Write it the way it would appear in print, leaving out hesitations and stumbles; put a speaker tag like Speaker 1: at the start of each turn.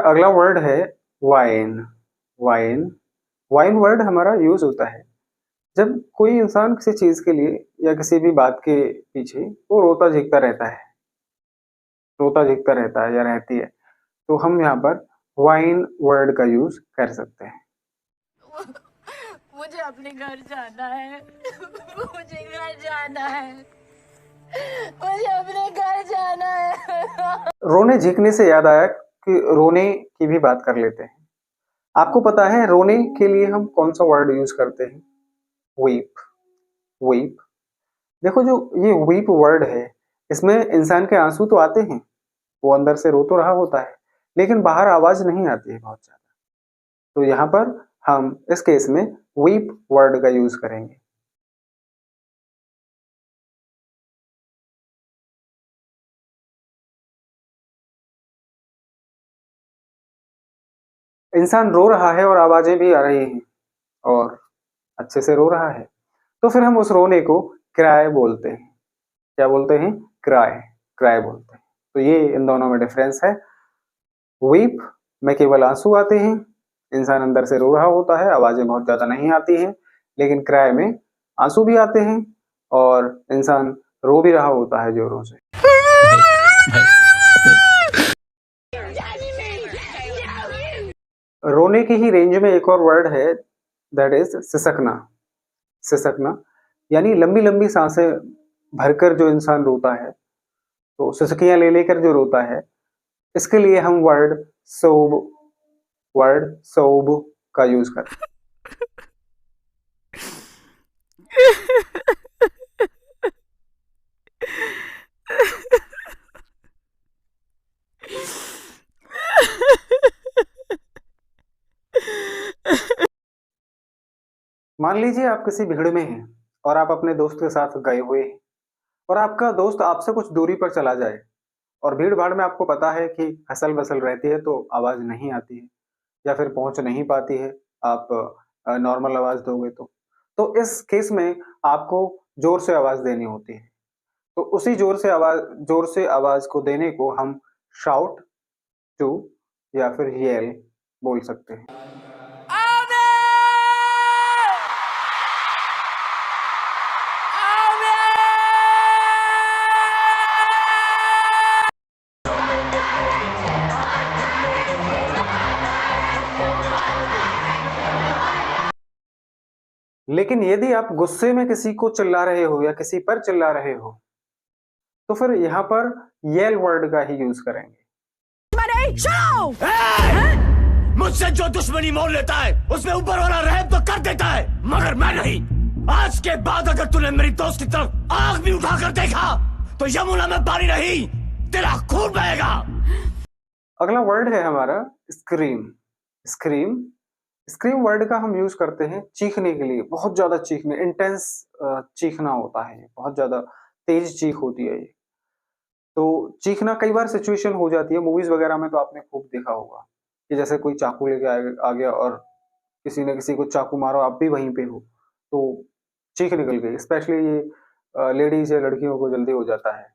Speaker 1: अगला वर्ड है wine. Wine wine word हमारा यूज होता है जब कोई इंसान किसी चीज के लिए या किसी भी बात के पीछे वो रोता झिकता रहता है या रहती है, तो हम यहाँ पर वाइन वर्ड का यूज कर सकते हैं।
Speaker 2: मुझे अपने घर जाना है। मुझे घर जाना है। मुझे अपने घर जाना है।
Speaker 1: रोने झिकने से याद आया कि रोने की भी बात कर लेते हैं। आपको पता है रोने के लिए हम कौन सा वर्ड यूज करते हैं? वीप। वीप। देखो जो ये वीप वर्ड है, इसमें इंसान के आंसू तो आते हैं, वो अंदर से रो तो रहा होता है, लेकिन बाहर आवाज नहीं आती है बहुत ज्यादा। तो यहाँ पर हम इस केस में वीप वर्ड का यूज करेंगे। इंसान रो रहा है और आवाजें भी आ रही हैं और अच्छे से रो रहा है, तो फिर हम उस रोने को क्राई बोलते हैं। क्या बोलते हैं? क्राई। क्राई बोलते हैं। तो ये इन दोनों में डिफरेंस है। वीप में केवल आंसू आते हैं, इंसान अंदर से रो रहा होता है, आवाजें बहुत ज्यादा नहीं आती हैं, लेकिन क्राई में आंसू भी आते हैं और इंसान रो भी रहा होता है जोरों से। रोने की ही रेंज में एक और वर्ड है, दैट इज सिसकना। सिसकना यानी लंबी लंबी सांसें भरकर जो इंसान रोता है, तो सिसकियां ले लेकर जो रोता है, इसके लिए हम वर्ड सोब का यूज करते हैं। मान लीजिए आप किसी भीड़ में हैं और आप अपने दोस्त के साथ गए हुए हैं और आपका दोस्त आपसे कुछ दूरी पर चला जाए और भीड़ भाड़ में आपको पता है कि हसल बसल रहती है तो आवाज नहीं आती है या फिर पहुंच नहीं पाती है, आप नॉर्मल आवाज दोगे तो इस केस में आपको जोर से आवाज देनी होती है। तो उसी जोर से आवाज को देने को हम शाउट टू या फिर येल बोल सकते हैं। लेकिन यदि आप गुस्से में किसी को चिल्ला रहे हो या किसी पर चिल्ला रहे हो, तो फिर यहाँ पर येल वर्ड का ही यूज करेंगे।
Speaker 3: मुझसे जो दुश्मनी मोल लेता है उसमें ऊपर वाला रहम तो कर देता है, मगर मैं नहीं। आज के बाद अगर तूने मेरी दोस्त की तरफ आग भी उठाकर देखा तो यमुना में पानी नहीं, तेरा खून बहेगा।
Speaker 1: अगला वर्ड है हमारा स्क्रीम। स्क्रीम स्क्रीम वर्ड का हम यूज करते हैं चीखने के लिए, बहुत ज्यादा चीखने, इंटेंस चीखना होता है, बहुत ज्यादा तेज चीख होती है ये। तो चीखना कई बार सिचुएशन हो जाती है, मूवीज वगैरह में तो आपने खूब देखा होगा कि जैसे कोई चाकू लेके आ गया और किसी ने किसी को चाकू मारो, आप भी वहीं पे हो, तो चीख निकल गई। स्पेशली ये लेडीज या लड़कियों को जल्दी हो जाता है